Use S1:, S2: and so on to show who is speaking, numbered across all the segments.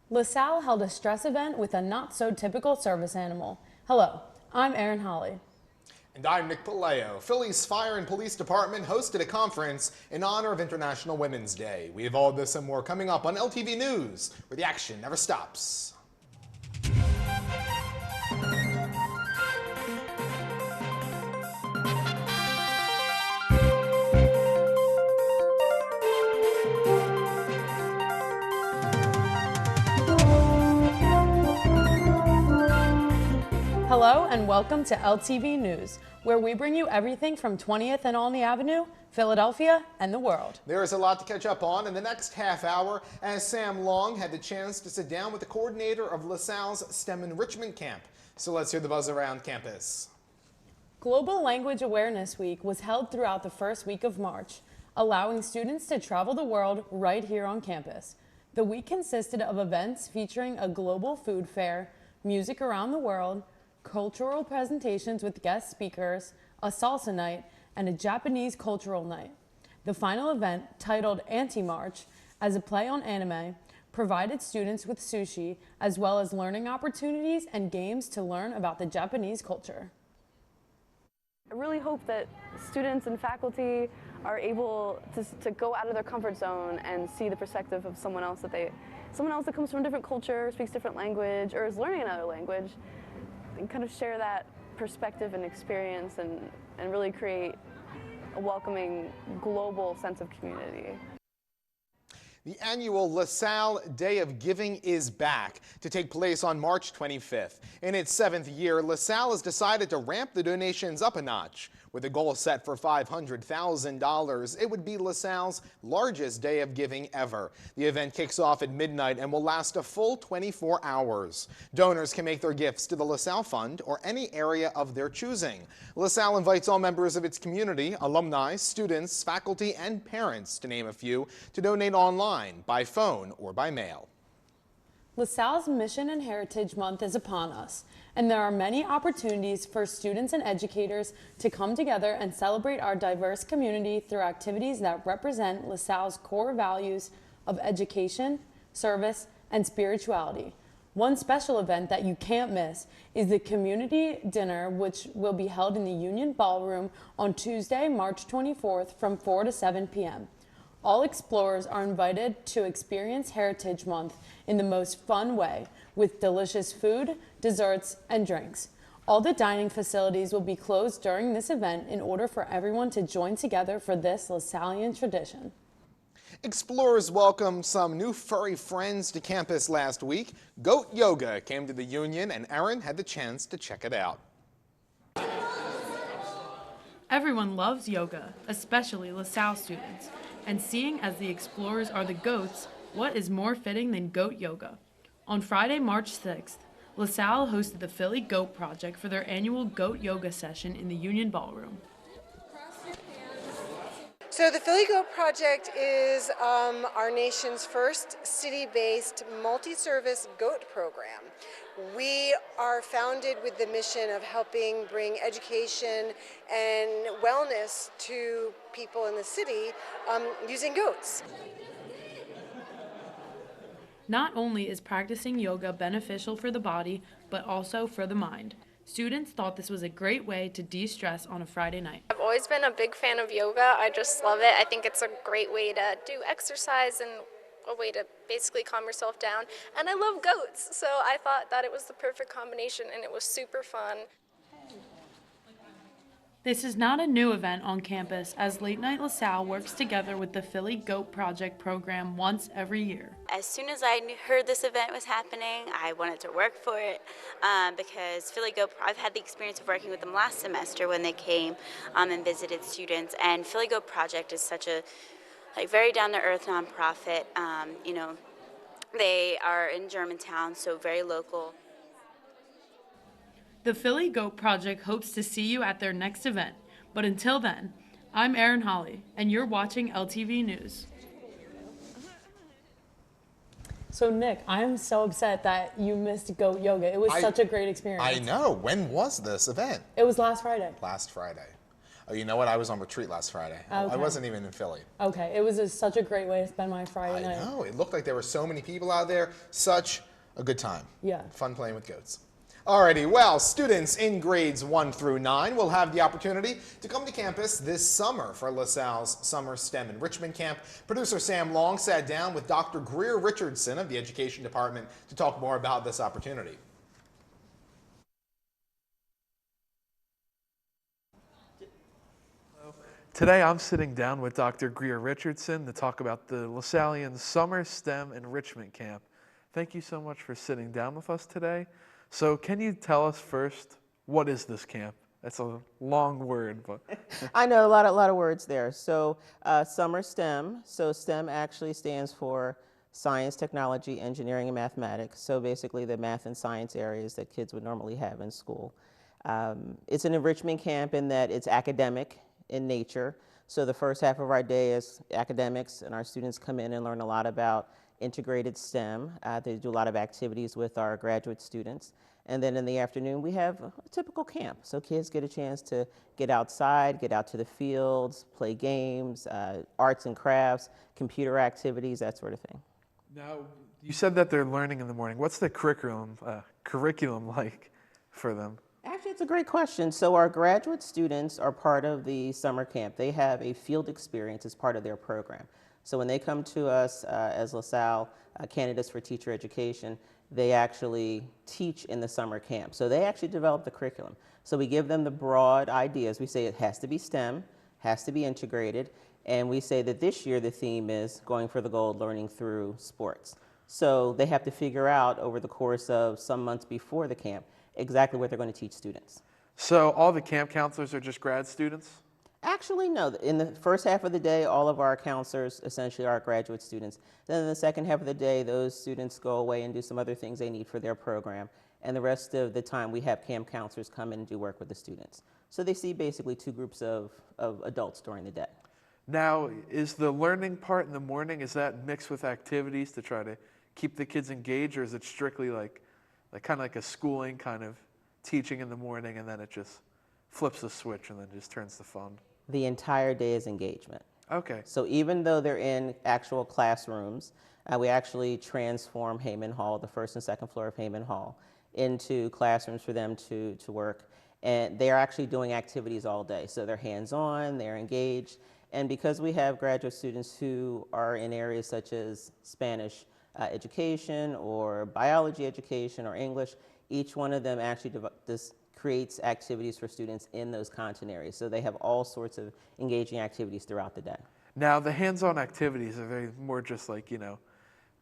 S1: LaSalle held a stress event with a not-so-typical service animal. Hello, I'm Erin Holly.
S2: And I'm Nick Palayo. Philly's Fire and Police Department hosted a conference in honor of International Women's Day. We have all this and more coming up on LTV News, where the action never stops.
S1: Hello and welcome to LTV News, where we bring you everything from 20th and Olney Avenue, Philadelphia, and the world.
S2: There is a lot to catch up on in the next half hour as Sam Long had the chance to sit down with the coordinator of LaSalle's STEM Enrichment Camp. So let's hear the buzz around campus.
S1: Global Language Awareness Week was held throughout the first week of March, allowing students to travel the world right here on campus. The week consisted of events featuring a global food fair, music around the world, cultural presentations with guest speakers, a salsa night, and a Japanese cultural night. The final event, titled Anti-March, as a play on anime, provided students with sushi as well as learning opportunities and games to learn about the Japanese culture.
S3: I really hope that students and faculty are able to go out of their comfort zone and see the perspective of someone else that comes from a different culture, speaks different language, or is learning another language, and kind of share that perspective and experience and really create a welcoming global sense of community.
S2: The annual LaSalle Day of Giving is back to take place on March 25th. In its 7th year, LaSalle has decided to ramp the donations up a notch. With a goal set for $500,000, it would be LaSalle's largest day of giving ever. The event kicks off at midnight and will last a full 24 hours. Donors can make their gifts to the LaSalle Fund or any area of their choosing. LaSalle invites all members of its community, alumni, students, faculty, and parents, to name a few, to donate online, by phone, or by mail.
S1: LaSalle's Mission and Heritage Month is upon us, and there are many opportunities for students and educators to come together and celebrate our diverse community through activities that represent LaSalle's core values of education, service, and spirituality. One special event that you can't miss is the community dinner, which will be held in the Union Ballroom on Tuesday, March 24th from 4 to 7 p.m. All explorers are invited to experience Heritage Month in the most fun way, with delicious food, desserts, and drinks. All the dining facilities will be closed during this event in order for everyone to join together for this LaSallian tradition.
S2: Explorers welcomed some new furry friends to campus last week. Goat Yoga came to the Union, and Erin had the chance to check it out.
S4: Everyone loves yoga, especially LaSalle students. And seeing as the explorers are the goats, what is more fitting than goat yoga? On Friday, March 6th, LaSalle hosted the Philly Goat Project for their annual goat yoga session in the Union Ballroom.
S5: So the Philly Goat Project is our nation's first city-based multi-service goat program. We are founded with the mission of helping bring education and wellness to people in the city using goats.
S4: Not only is practicing yoga beneficial for the body, but also for the mind. Students thought this was a great way to de-stress on a Friday night.
S6: I've always been a big fan of yoga. I just love it. I think it's a great way to do exercise and a way to basically calm yourself down. And I love goats, so I thought that it was the perfect combination, and it was super fun.
S4: This is not a new event on campus, as Late Night LaSalle works together with the Philly Goat Project program once every year.
S7: As soon as I heard this event was happening, I wanted to work for it because Philly Goat, I've had the experience of working with them last semester when they came and visited students, and Philly Goat Project is such a very down-to-earth nonprofit. They are in Germantown, so very local.
S4: The Philly Goat Project hopes to see you at their next event. But until then, I'm Erin Holly, and you're watching LTV News.
S1: So Nick, I'm so upset that you missed goat yoga. It was such a great experience.
S2: I know. When was this event?
S1: It was last Friday.
S2: Last Friday. Oh, you know what? I was on retreat last Friday. I
S1: Okay.
S2: wasn't even in Philly.
S1: Okay, it was such a great way to spend my
S2: I
S1: Friday night.
S2: know. It looked like there were so many people out there. Such a good time.
S1: Yeah.
S2: Fun playing with goats. Alrighty, well, students in grades 1 through 9 will have the opportunity to come to campus this summer for LaSalle's Summer STEM Enrichment Camp. Producer Sam Long sat down with Dr. Greer Richardson of the Education Department to talk more about this opportunity.
S8: Today I'm sitting down with Dr. Greer Richardson to talk about the LaSallian Summer STEM Enrichment Camp. Thank you so much for sitting down with us today. So can you tell us first, what is this camp? That's a long word, but
S9: I know a lot of words there. So summer STEM. So STEM actually stands for science, technology, engineering, and mathematics. So basically the math and science areas that kids would normally have in school. It's an enrichment camp in that it's academic in nature. So the first half of our day is academics, and our students come in and learn a lot about integrated STEM. They do a lot of activities with our graduate students. And then in the afternoon, we have a typical camp. So kids get a chance to get outside, get out to the fields, play games, arts and crafts, computer activities, that sort of thing.
S8: now you said that they're learning in the morning. What's the curriculum like for them?
S9: Actually, it's a great question. So our graduate students are part of the summer camp. They have a field experience as part of their program. So when they come to us as LaSalle candidates for teacher education, they actually teach in the summer camp. So they actually develop the curriculum. So we give them the broad ideas. We say it has to be STEM, has to be integrated, and we say that this year the theme is going for the gold, learning through sports. So they have to figure out over the course of some months before the camp exactly what they're going to teach students.
S8: So all the camp counselors are just grad students?
S9: Actually, no. In the first half of the day, all of our counselors essentially are graduate students. Then in the second half of the day, those students go away and do some other things they need for their program. And the rest of the time, we have camp counselors come in and do work with the students. So they see basically two groups of adults during the day.
S8: Now, is the learning part in the morning, is that mixed with activities to try to keep the kids engaged, or is it strictly like kind of like a schooling kind of teaching in the morning, and then it just flips the switch and then just turns to fun?
S9: The entire day is engagement.
S8: Okay.
S9: So even though they're in actual classrooms, we actually transform Heyman Hall, the first and second floor of Heyman Hall, into classrooms for them to work. And they're actually doing activities all day. So they're hands-on, they're engaged. And because we have graduate students who are in areas such as Spanish education or biology education or English, each one of them actually creates activities for students in those content areas. So they have all sorts of engaging activities throughout the day.
S8: Now, the hands-on activities, are they more just like,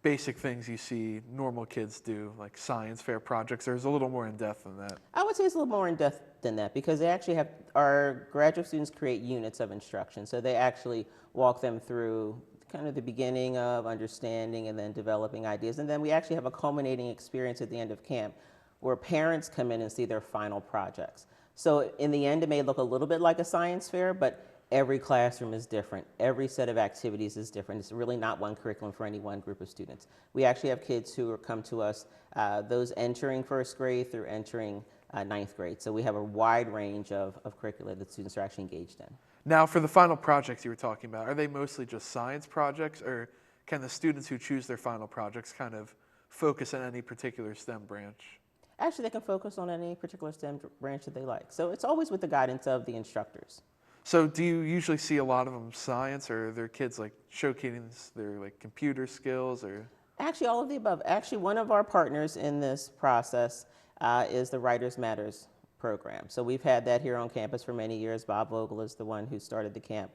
S8: basic things you see normal kids do, like science fair projects, or is it a little more in-depth than that?
S9: I would say it's a little more in-depth than that, because they actually have, our graduate students create units of instruction. So they actually walk them through kind of the beginning of understanding and then developing ideas. And then we actually have a culminating experience at the end of camp where parents come in and see their final projects. So in the end, it may look a little bit like a science fair, but every classroom is different. Every set of activities is different. It's really not one curriculum for any one group of students. We actually have kids who come to us, those entering first grade through entering ninth grade. So we have a wide range of curricula that students are actually engaged in.
S8: Now, for the final projects you were talking about, are they mostly just science projects, or can the students who choose their final projects kind of focus on any particular STEM branch?
S9: Actually, they can focus on any particular STEM branch that they like. So it's always with the guidance of the instructors.
S8: So do you usually see a lot of them science, or are their kids like showcasing their like computer skills, or?
S9: Actually, all of the above. Actually, one of our partners in this process is the Writers Matters program. So we've had that here on campus for many years. Bob Vogel is the one who started the camp.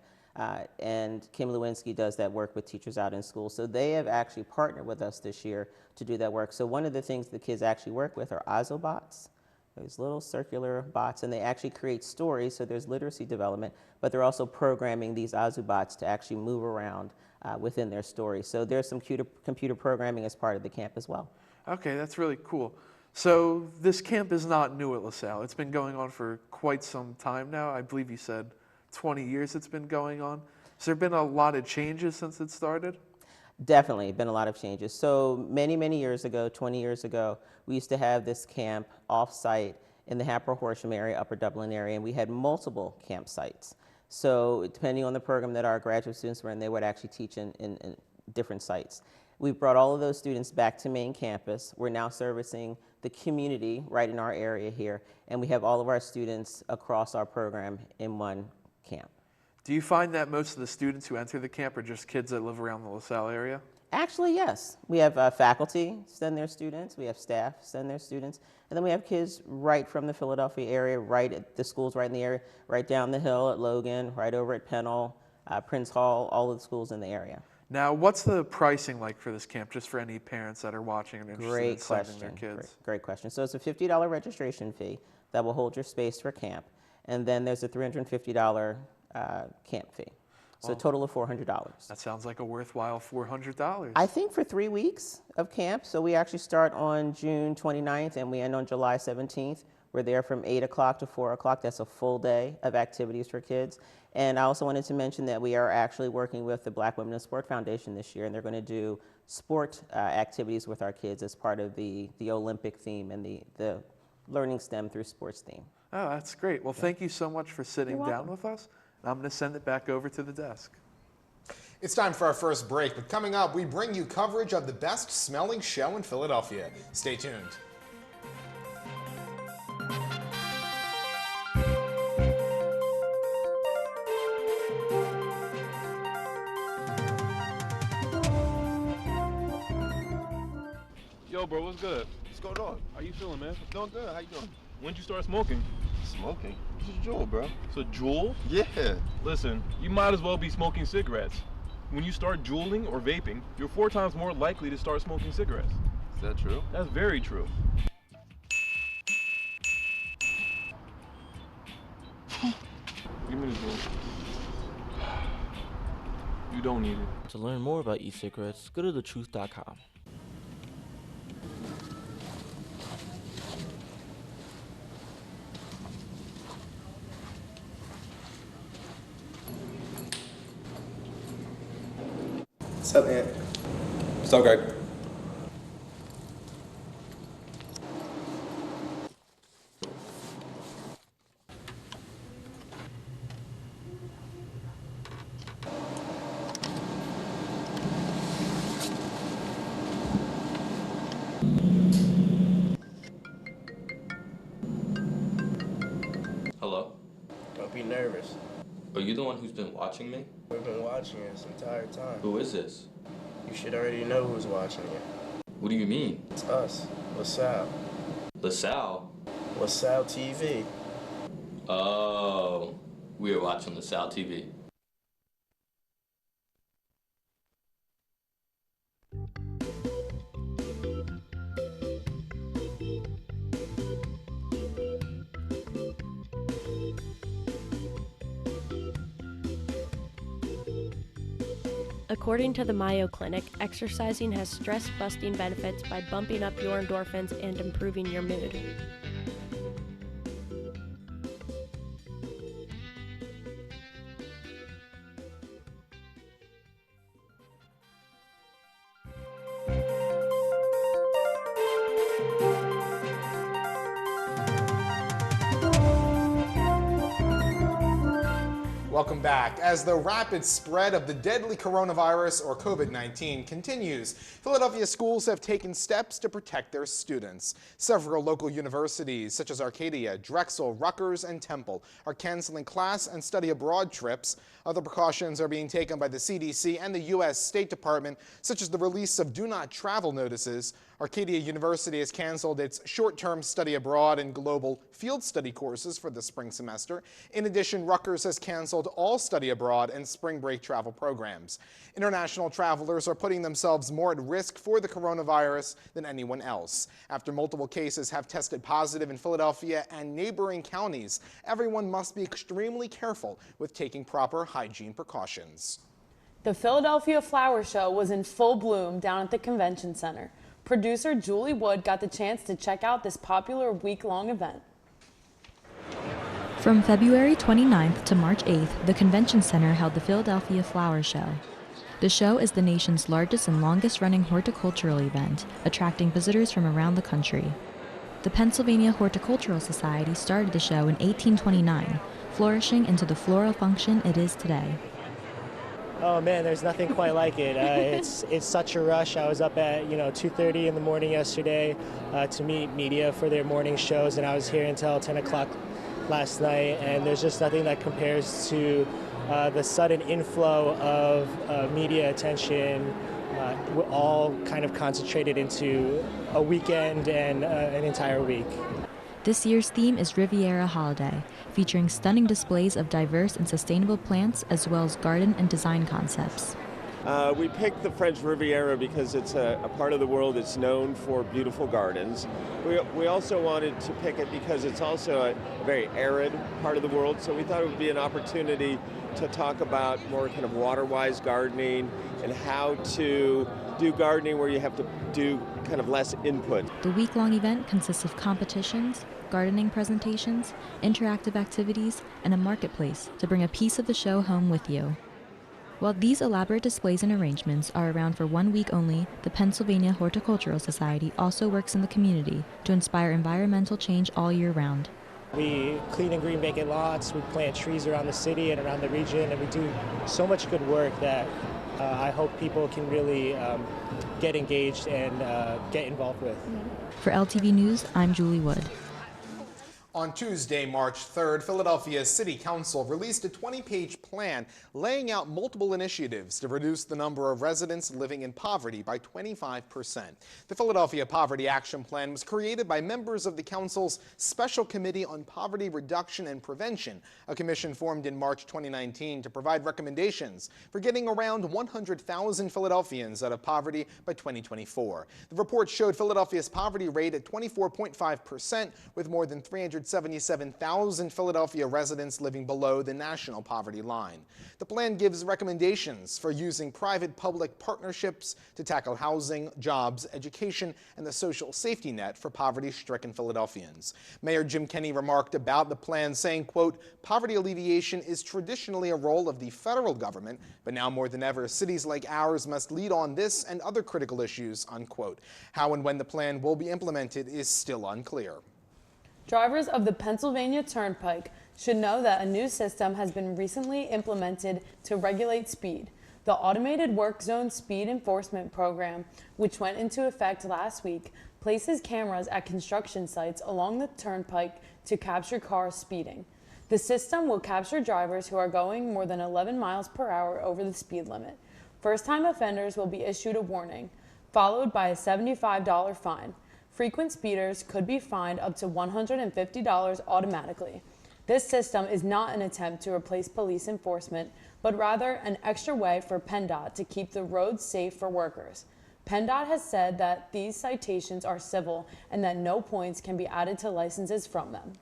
S9: And Kim Lewinsky does that work with teachers out in school. So they have actually partnered with us this year to do that work. So one of the things the kids actually work with are Ozobots. Those little circular bots, and they actually create stories, so there's literacy development, but they're also programming these Ozobots to actually move around within their stories. So there's some computer programming as part of the camp as well. Okay,
S8: that's really cool. So this camp is not new at LaSalle. It's been going on for quite some time now. I believe you said 20 years it's been going on. Has there been a lot of changes since it started?
S9: Definitely been a lot of changes. So many years ago, 20 years ago, we used to have this camp off-site in the Hatboro-Horsham area, Upper Dublin area, and we had multiple campsites. So depending on the program that our graduate students were in, they would actually teach in different sites. We've brought all of those students back to main campus. We're now servicing the community right in our area here, and we have all of our students across our program in one camp.
S8: Do you find that most of the students who enter the camp are just kids that live around the LaSalle area?
S9: Actually, yes. We have faculty send their students, we have staff send their students, and then we have kids right from the Philadelphia area, right at the schools right in the area, right down the hill at Logan, right over at Pennell, Prince Hall, all of the schools in the area.
S8: Now, what's the pricing like for this camp, just for any parents that are watching and interested in sending their kids?
S9: Great question. So it's a $50 registration fee that will hold your space for camp, and then there's a $350 camp fee. So a total of $400.
S8: That sounds like a worthwhile $400.
S9: I think for 3 weeks of camp. So we actually start on June 29th and we end on July 17th. We're there from 8 o'clock to 4 o'clock. That's a full day of activities for kids. And I also wanted to mention that we are actually working with the Black Women in Sport Foundation this year, and they're going to do sport activities with our kids as part of the Olympic theme and the Learning STEM through Sports theme.
S8: Oh, that's great. Well, thank you so much for sitting down with us. I'm going to send it back over to the desk.
S2: It's time for our first break, but coming up, we bring you coverage of the best smelling show in Philadelphia. Stay tuned.
S10: Yo, bro, what's good?
S11: What's going on?
S10: How you feeling, man?
S11: Doing good. How you doing?
S10: When'd you start smoking?
S11: Smoking? It's a jewel, bro.
S10: It's a jewel?
S11: Yeah.
S10: Listen, you might as well be smoking cigarettes. When you start juuling or vaping, you're 4 times more likely to start smoking cigarettes.
S11: Is that true?
S10: That's very true. Give me this jewel. You don't need it.
S12: To learn more about e-cigarettes, go to thetruth.com.
S13: What's up, Ant? What's up, Greg?
S12: Hello?
S13: Don't be nervous.
S12: Are you the one who's been watching me?
S13: We've been watching you this entire time.
S12: Who is this?
S13: You should already know who's watching you.
S12: What do you mean?
S13: It's us, LaSalle.
S12: LaSalle?
S13: LaSalle TV.
S12: Oh, we are watching LaSalle TV.
S14: According to the Mayo Clinic, exercising has stress-busting benefits by bumping up your endorphins and improving your mood.
S2: Welcome back. As the rapid spread of the deadly coronavirus, or COVID-19, continues, Philadelphia schools have taken steps to protect their students. Several local universities, such as Arcadia, Drexel, Rutgers, and Temple, are canceling class and study abroad trips. Other precautions are being taken by the CDC and the U.S. State Department, such as the release of do not travel notices. Arcadia University has canceled its short-term study abroad and global field study courses for the spring semester. In addition, Rutgers has canceled all study abroad and spring break travel programs. International travelers are putting themselves more at risk for the coronavirus than anyone else. After multiple cases have tested positive in Philadelphia and neighboring counties, everyone must be extremely careful with taking proper hygiene precautions.
S1: The Philadelphia Flower Show was in full bloom down at the Convention Center. Producer Julie Wood got the chance to check out this popular week-long event.
S15: From February 29th to March 8th, the Convention Center held the Philadelphia Flower Show. The show is the nation's largest and longest-running horticultural event, attracting visitors from around the country. The Pennsylvania Horticultural Society started the show in 1829, flourishing into the floral function it is today.
S16: Oh man, there's nothing quite like it. It's such a rush. I was up at 2:30 in the morning yesterday to meet media for their morning shows, and I was here until 10 o'clock last night. And there's just nothing that compares to the sudden inflow of media attention, all kind of concentrated into a weekend and an entire week.
S15: This year's theme is Riviera Holiday, featuring stunning displays of diverse and sustainable plants as well as garden and design concepts.
S17: We picked the French Riviera because it's a part of the world that's known for beautiful gardens. We also wanted to pick it because it's also a very arid part of the world, so we thought it would be an opportunity to talk about more kind of water-wise gardening and how to do gardening where you have to do kind of less input.
S15: The week-long event consists of competitions, gardening presentations, interactive activities, and a marketplace to bring a piece of the show home with you. While these elaborate displays and arrangements are around for 1 week only, the Pennsylvania Horticultural Society also works in the community to inspire environmental change all year round.
S16: We clean and green vacant lots, we plant trees around the city and around the region, and we do so much good work that I hope people can really get engaged and get involved with.
S15: For LTV News, I'm Julie Wood.
S2: On Tuesday, March 3rd, Philadelphia's City Council released a 20-page plan laying out multiple initiatives to reduce the number of residents living in poverty by 25%. The Philadelphia Poverty Action Plan was created by members of the Council's Special Committee on Poverty Reduction and Prevention, a commission formed in March 2019 to provide recommendations for getting around 100,000 Philadelphians out of poverty by 2024. The report showed Philadelphia's poverty rate at 24.5%, with more than 377,000 Philadelphia residents living below the national poverty line. The plan gives recommendations for using private-public partnerships to tackle housing, jobs, education, and the social safety net for poverty-stricken Philadelphians. Mayor Jim Kenney remarked about the plan, saying, quote, "Poverty alleviation is traditionally a role of the federal government, but now more than ever, cities like ours must lead on this and other critical issues," unquote. How and when the plan will be implemented is still unclear.
S1: Drivers of the Pennsylvania Turnpike should know that a new system has been recently implemented to regulate speed. The Automated Work Zone Speed Enforcement Program, which went into effect last week, places cameras at construction sites along the Turnpike to capture cars speeding. The system will capture drivers who are going more than 11 miles per hour over the speed limit. First-time offenders will be issued a warning, followed by a $75 fine. Frequent speeders could be fined up to $150 automatically. This system is not an attempt to replace police enforcement, but rather an extra way for PennDOT to keep the roads safe for workers. PennDOT has said that these citations are civil and that no points can be added to licenses from them.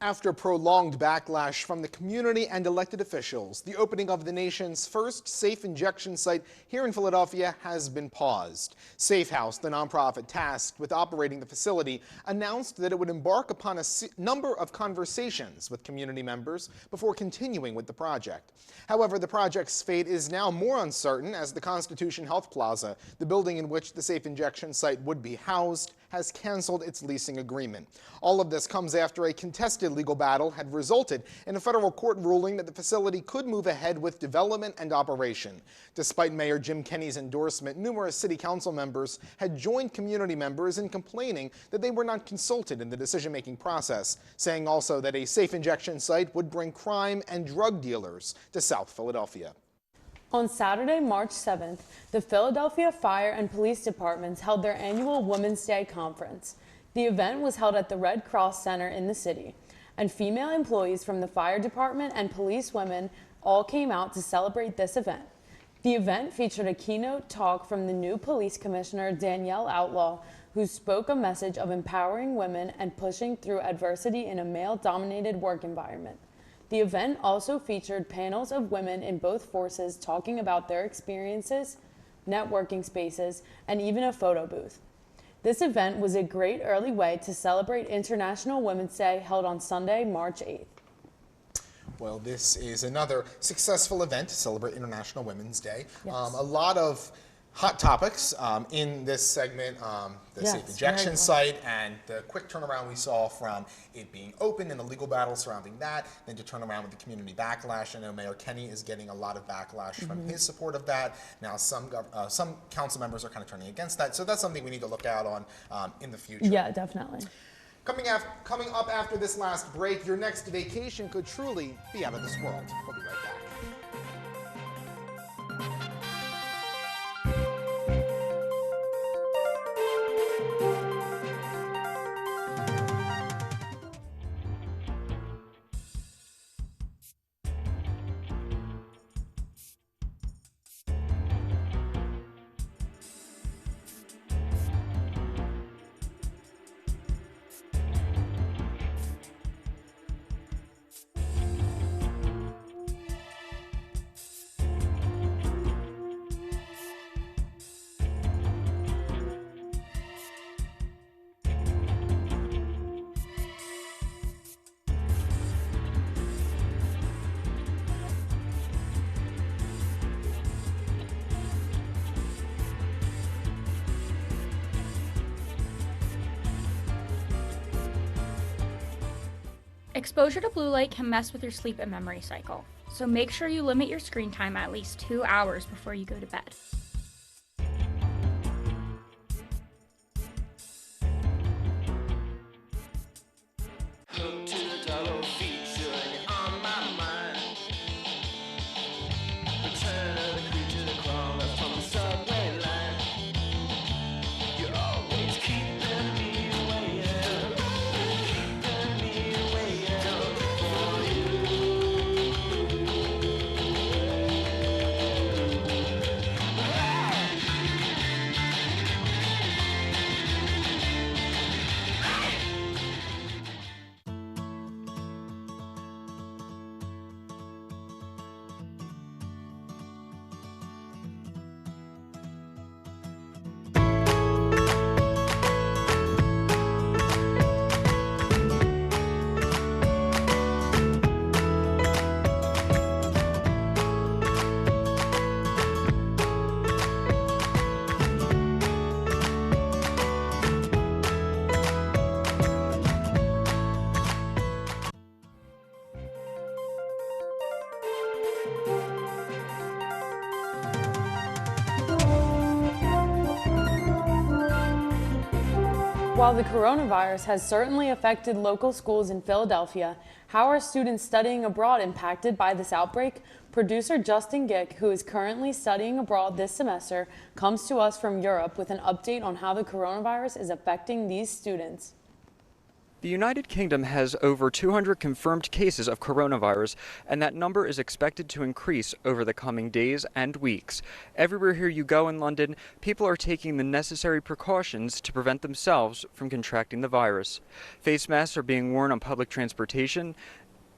S2: After prolonged backlash from the community and elected officials, the opening of the nation's first safe injection site here in Philadelphia has been paused. Safehouse, the nonprofit tasked with operating the facility, announced that it would embark upon a number of conversations with community members before continuing with the project. However, the project's fate is now more uncertain as the Constitution Health Plaza, the building in which the safe injection site would be housed, has canceled its leasing agreement. All of this comes after a contested legal battle had resulted in a federal court ruling that the facility could move ahead with development and operation. Despite Mayor Jim Kenney's endorsement, numerous city council members had joined community members in complaining that they were not consulted in the decision-making process, saying also that a safe injection site would bring crime and drug dealers to South Philadelphia.
S1: On Saturday, March 7th, the Philadelphia Fire and Police Departments held their annual Women's Day conference. The event was held at the Red Cross Center in the city, and female employees from the fire department and police women all came out to celebrate this event. The event featured a keynote talk from the new police commissioner, Danielle Outlaw, who spoke a message of empowering women and pushing through adversity in a male-dominated work environment. The event also featured panels of women in both forces talking about their experiences, networking spaces, and even a photo booth. This event was a great early way to celebrate International Women's Day held on Sunday, March 8th.
S2: Well, this is another successful event to celebrate International Women's Day.
S1: Yes.
S2: A lot of Hot topics in this segment, the
S1: Yes,
S2: safe rejection
S1: very
S2: site and the quick turnaround we saw from it being open and the legal battle surrounding that, then to turn around with the community backlash. I know Mayor Kenny is getting a lot of backlash from his support of that. Now some council members are kind of turning against that, so that's something we need to look out on in the future.
S1: Yeah, definitely.
S2: Coming up after this last break, your next vacation could truly be out of this world. We'll be right back.
S18: Exposure to blue light can mess with your sleep and memory cycle, so make sure you limit your screen time at least 2 hours before you go to bed.
S1: While the coronavirus has certainly affected local schools in Philadelphia, how are students studying abroad impacted by this outbreak? Producer Justin Gick, who is currently studying abroad this semester, comes to us from Europe with an update on how the coronavirus is affecting these students.
S19: The United Kingdom has over 200 confirmed cases of coronavirus, and that number is expected to increase over the coming days and weeks. Everywhere here you go in London, people are taking the necessary precautions to prevent themselves from contracting the virus. Face masks are being worn on public transportation,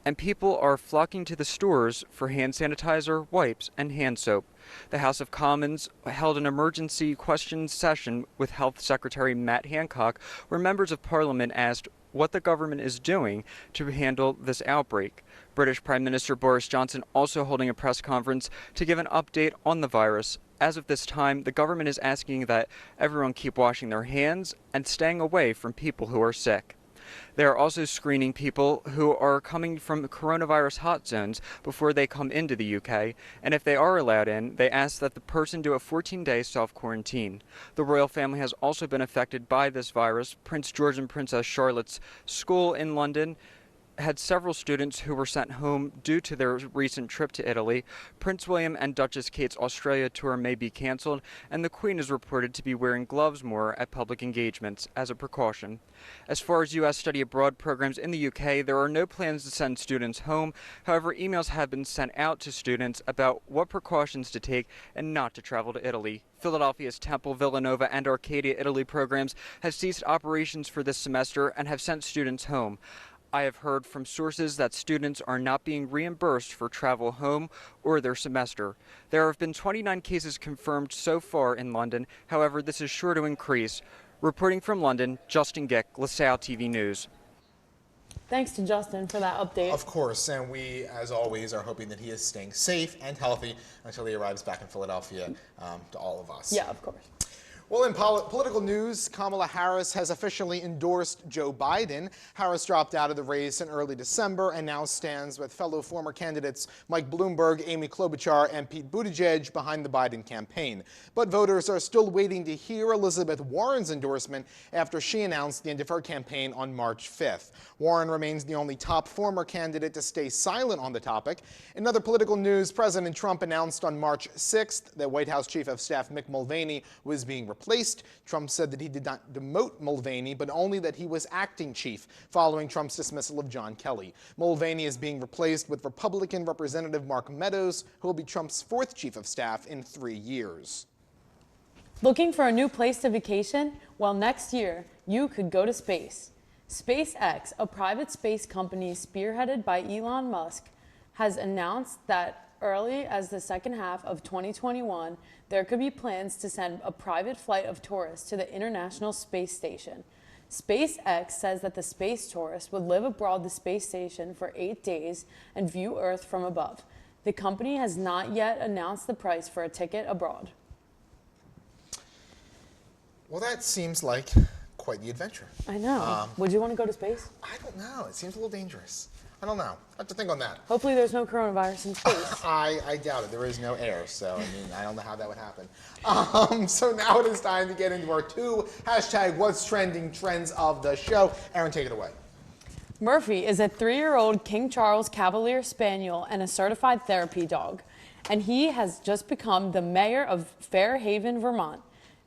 S19: and people are flocking to the stores for hand sanitizer, wipes, and hand soap. The House of Commons held an emergency questions session with Health Secretary Matt Hancock, where members of Parliament asked what the government is doing to handle this outbreak. British Prime Minister Boris Johnson also holding a press conference to give an update on the virus. As of this time, the government is asking that everyone keep washing their hands and staying away from people who are sick. They are also screening people who are coming from coronavirus hot zones before they come into the UK, and if they are allowed in, they ask that the person do a 14-day self-quarantine. The royal family has also been affected by this virus. Prince George and Princess Charlotte's school in London had several students who were sent home due to their recent trip to Italy. Prince William and Duchess Kate's Australia tour may be cancelled, and the Queen is reported to be wearing gloves more at public engagements as a precaution. As far as U.S. study abroad programs in the UK, there are no plans to send students home. However, emails have been sent out to students about what precautions to take and not to travel to Italy. Philadelphia's Temple, Villanova, and Arcadia, Italy programs have ceased operations for this semester and have sent students home. I have heard from sources that students are not being reimbursed for travel home or their semester. There have been 29 cases confirmed so far in London. However, this is sure to increase. Reporting from London, Justin Gick, LaSalle TV News.
S1: Thanks to Justin for that update.
S2: Of course, and we, as always, are hoping that he is staying safe and healthy until he arrives back in Philadelphia to all of us.
S1: Yeah, of course.
S2: Well, in political news, Kamala Harris has officially endorsed Joe Biden. Harris dropped out of the race in early December and now stands with fellow former candidates Mike Bloomberg, Amy Klobuchar, and Pete Buttigieg behind the Biden campaign. But voters are still waiting to hear Elizabeth Warren's endorsement after she announced the end of her campaign on March 5th. Warren remains the only top former candidate to stay silent on the topic. In other political news, President Trump announced on March 6th that White House Chief of Staff Mick Mulvaney was being replaced. Trump said that he did not demote Mulvaney, but only that he was acting chief following Trump's dismissal of John Kelly. Mulvaney is being replaced with Republican Representative Mark Meadows, who will be Trump's fourth chief of staff in 3 years.
S1: Looking for a new place to vacation? Well, next year, you could go to space. SpaceX, a private space company spearheaded by Elon Musk, has announced that early as the second half of 2021, there could be plans to send a private flight of tourists to the International Space Station. SpaceX says that the space tourists would live aboard the space station for 8 days and view Earth from above. The company has not yet announced the price for a ticket abroad.
S2: Well, that seems like quite the adventure.
S1: I know. Would you want to go to space?
S2: I don't know. It seems a little dangerous. I don't know. I have to think on that.
S1: Hopefully there's no coronavirus in space.
S2: I doubt it. There is no air, so I mean, I don't know how that would happen. So now it is time to get into our two #What's Trending trends of the show. Aaron, take it away.
S1: Murphy is a 3-year-old King Charles Cavalier Spaniel and a certified therapy dog, and he has just become the mayor of Fairhaven, Vermont.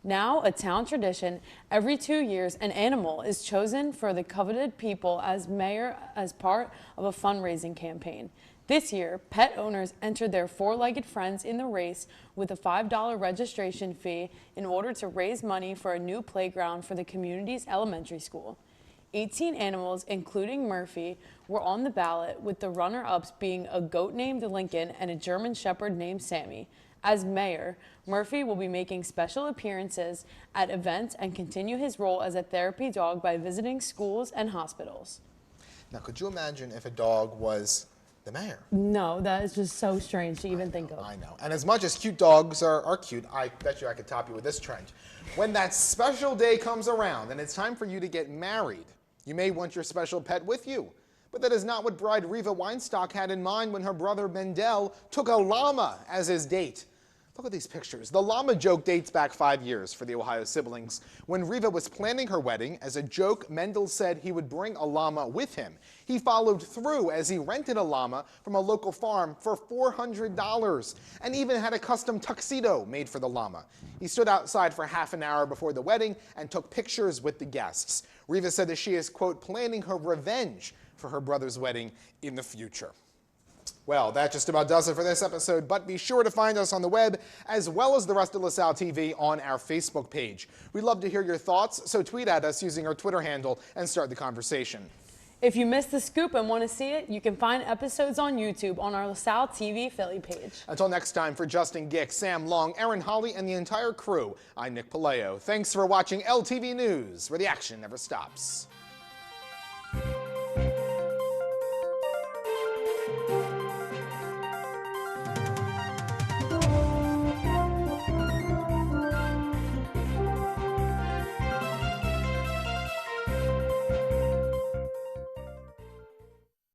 S1: Now a town tradition, every 2 years an animal is chosen for the coveted people as mayor as part of a fundraising campaign. This year, pet owners entered their 4-legged friends in the race with a $5 registration fee in order to raise money for a new playground for the community's elementary school. 18 animals, including Murphy, were on the ballot, with the runner-ups being a goat named Lincoln and a German Shepherd named Sammy. As mayor, Murphy will be making special appearances at events and continue his role as a therapy dog by visiting schools and hospitals.
S2: Now, could you imagine if a dog was the mayor?
S1: No, that is just so strange to even think of.
S2: I know. And as much as cute dogs are cute, I bet you I could top you with this trend. When that special day comes around and it's time for you to get married, you may want your special pet with you. But that is not what bride Reva Weinstock had in mind when her brother Mendel took a llama as his date. Look at these pictures. The llama joke dates back 5 years for the Ohio siblings. When Reva was planning her wedding, as a joke, Mendel said he would bring a llama with him. He followed through as he rented a llama from a local farm for $400 and even had a custom tuxedo made for the llama. He stood outside for half an hour before the wedding and took pictures with the guests. Reva said that she is, quote, planning her revenge for her brother's wedding in the future. Well, that just about does it for this episode, but be sure to find us on the web as well as the rest of LaSalle TV on our Facebook page. We'd love to hear your thoughts, so tweet at us using our Twitter handle and start the conversation.
S1: If you missed the scoop and want to see it, you can find episodes on YouTube on our LaSalle TV Philly page.
S2: Until next time, for Justin Gick, Sam Long, Aaron Holly, and the entire crew, I'm Nick Palayo. Thanks for watching LTV News, where the action never stops.